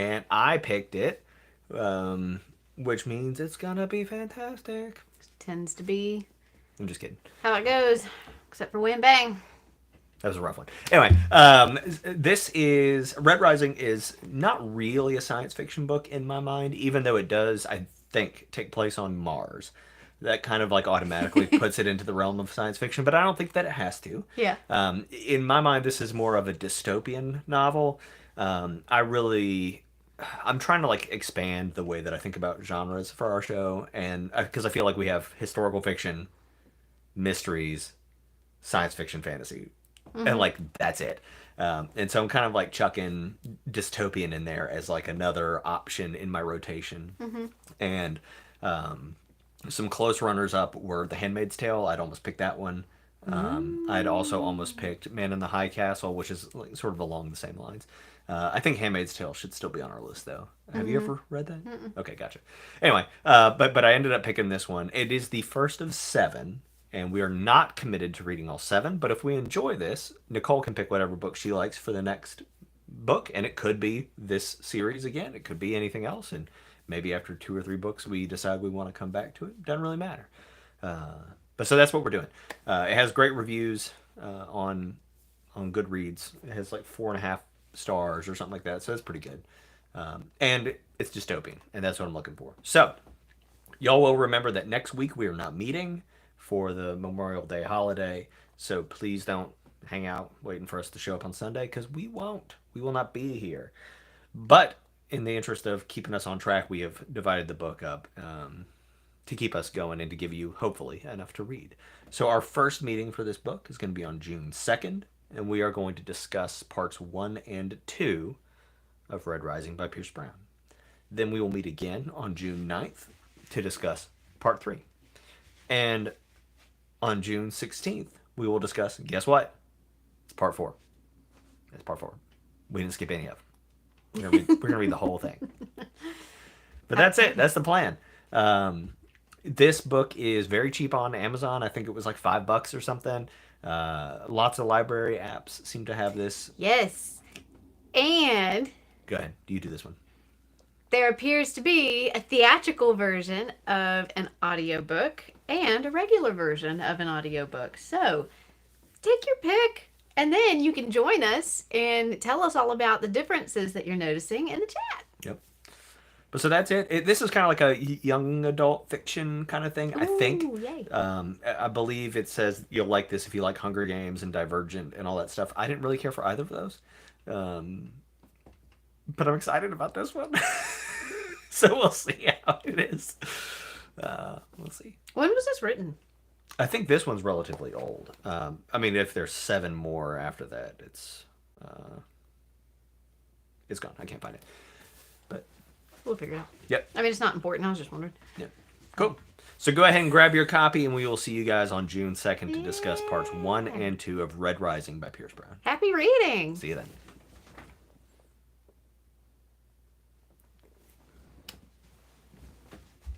and I picked it, which means it's gonna be fantastic. Tends to be I'm just kidding. how it goes, except for Wham Bang. That was a rough one. Anyway, this is Red Rising is not really a science fiction book in my mind, even though it does, I think, take place on Mars. That kind of like automatically puts it into the realm of science fiction, but I don't think that it has to. Yeah. In my mind, this is more of a dystopian novel. I really, I'm trying to like expand the way that I think about genres for our show, and because I feel like we have historical fiction, mysteries, science fiction, fantasy, and like that's it. And so I'm kind of like chucking dystopian in there as like another option in my rotation. And some close runners up were The Handmaid's Tale. I'd almost picked that one. I'd also almost picked Man in the High Castle, which is like sort of along the same lines. I think Handmaid's Tale should still be on our list, though. Have you ever read that? Okay, gotcha. Anyway, but I ended up picking this one. It is the first of 7, and we are not committed to reading all 7. But if we enjoy this, Nicole can pick whatever book she likes for the next book, and it could be this series again. It could be anything else, and maybe after 2 or 3 books we decide we want to come back to it. Doesn't really matter. But so that's what we're doing. It has great reviews on Goodreads. It has like 4.5 stars or something like that, so that's pretty good. And it's dystopian, and that's what I'm looking for. So y'all will remember that next week we are not meeting for the Memorial Day holiday, so please don't hang out waiting for us to show up on Sunday, because we won't. We will not be here. But in the interest of keeping us on track, we have divided the book up to keep us going and to give you, hopefully, enough to read. So our first meeting for this book is going to be on June 2nd, and we are going to discuss parts 1 and 2 of Red Rising by Pierce Brown. Then we will meet again on June 9th to discuss part 3. And on June 16th, we will discuss, guess what? It's part 4. It's part 4. We didn't skip any of them. We're gonna read the whole thing. But that's it. That's the plan. This book is very cheap on Amazon. I think it was like $5 or something. Lots of library apps seem to have this. Yes. And Go ahead. You do this one. there appears to be a theatrical version of an audiobook and a regular version of an audiobook. So take your pick, and then you can join us and tell us all about the differences that you're noticing in the chat. Yep. But so that's it. This is kind of like a young adult fiction kind of thing, I think. Ooh, yay. I believe it says you'll like this if you like Hunger Games and Divergent and all that stuff. I didn't really care for either of those. But I'm excited about this one. So we'll see how it is. We'll see. When was this written? I think this one's relatively old. I mean, if there's 7 more after that, it's gone. I can't find it. But We'll figure it out. Yep. I mean, it's not important. I was just wondering. Yeah. Cool. So go ahead and grab your copy, and we will see you guys on June 2nd to discuss parts 1 and 2 of Red Rising by Pierce Brown. Happy reading! See you then.